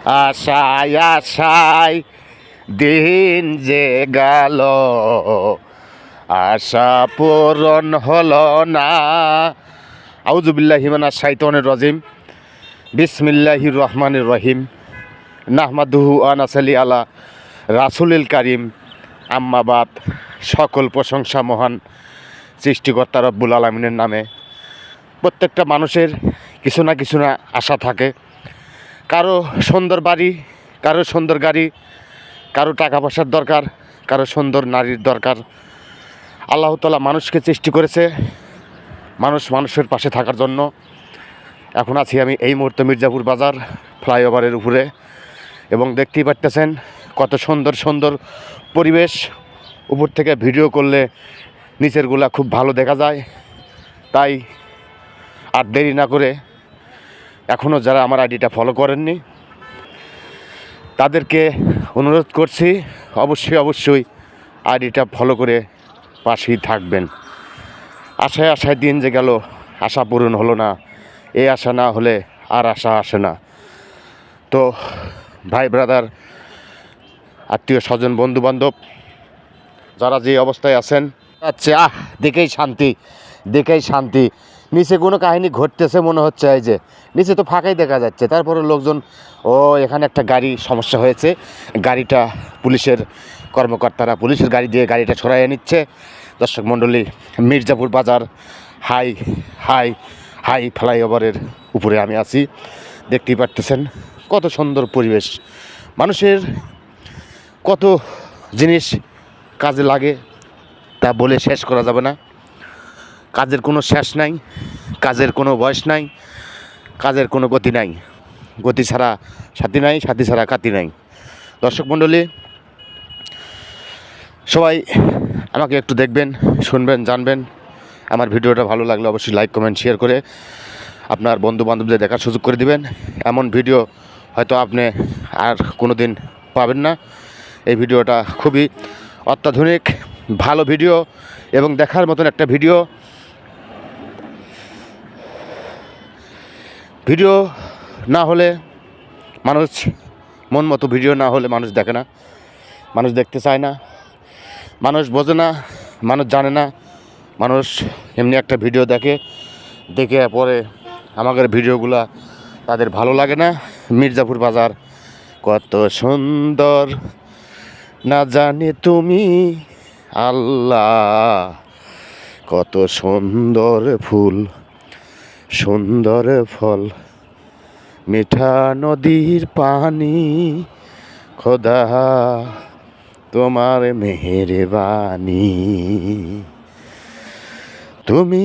আশায় আশায় দিন যে গেল, আশা পূরণ হলো না। আউযুবিল্লাহি মিনাশ শাইতানির রাজিম। বিসমিল্লাহির রহমানির রহিম। নাহমাদুহু ওয়া নাসাল্লি আলা রাসূলিল কারীম। আম্মা বাদ। সকল প্রশংসা মহান সৃষ্টিকর্তা রব্বুল আলামিনের নামে। প্রত্যেকটা মানুষের কিছু না আশা থাকে। কারো সুন্দর বাড়ি, কারো সুন্দর গাড়ি, কারো টাকা পয়সার দরকার, কারো সুন্দর নারীর দরকার। আল্লাহ তাআলা মানুষকে সৃষ্টি করেছে মানুষের পাশে থাকার জন্য। এখন আছি আমি এই মুহূর্তে মির্জাপুর বাজার ফ্লাইওভারের উপরে, এবং দেখতেই পারতেছেন কত সুন্দর সুন্দর পরিবেশ। উপর থেকে ভিডিও করলে নিচেরগুলা খুব ভালো দেখা যায়। তাই আর দেরি না করে এখনও যারা আমার আইডিটা ফলো করেননি তাদেরকে অনুরোধ করছি, অবশ্যই আইডিটা ফলো করে পাশেই থাকবেন। আশায় আশায় দিন যে গেল, আশা পূরণ হলো না। এই আশা না হলে আর আশা আসে না। তো ভাই ব্রাদার, আত্মীয় স্বজন, বন্ধু বান্ধব যারা যে অবস্থায় আছেন, আচ্ছা দেখেই শান্তি। নিচে কোনো কাহিনী ঘটতেছে মনে হচ্ছে। এই যে নিচে তো ফাঁকাই দেখা যাচ্ছে, তারপরে লোকজন এখানে একটা গাড়ি সমস্যা হয়েছে, গাড়িটা পুলিশের কর্মকর্তারা পুলিশের গাড়ি দিয়ে গাড়িটা সরাইয়ে নিচ্ছে। দর্শক মণ্ডলী, মির্জাপুর বাজার হাই হাই হাই ফ্লাইওভারের উপরে আমি আছি। দেখতেই পারতেছেন কত সুন্দর পরিবেশ। মানুষের কত জিনিস কাজে লাগে তা বলে শেষ করা যাবে না। কাজের কোনো শেষ নাই, কাজের কোনো বয়স নাই, কাজের কোনো গতি নাই। গতি ছাড়া সাথী নাই, সাথী ছাড়া কাতি নাই। দর্শক মণ্ডলী, সবাই আমাকে একটু দেখবেন, শুনবেন, জানবেন। আমার ভিডিওটা ভালো লাগলে অবশ্যই লাইক, কমেন্ট, শেয়ার করে আপনার বন্ধু বান্ধবদের দেখার সুযোগ করে দিবেন। এমন ভিডিও হয়তো আপনি আর কোনো দিন পাবেন না। এই ভিডিওটা খুবই অত্যাধুনিক ভালো ভিডিও এবং দেখার মতন একটা ভিডিও না হলে মানুষ, মন মতো ভিডিও না হলে মানুষ দেখে না, মানুষ দেখতে চায় না, মানুষ বোঝে না, মানুষ জানে না। মানুষ এমনি একটা ভিডিও দেখে পরে আমাদের ভিডিওগুলা তাদের ভালো লাগে না। মির্জাপুর বাজার কত সুন্দর না জানি তুমি আল্লাহ, কত সুন্দর ফুল, সুন্দর ফল, মিঠা নদীর পানি, খোদা তোমার মেহেরবানি, তুমি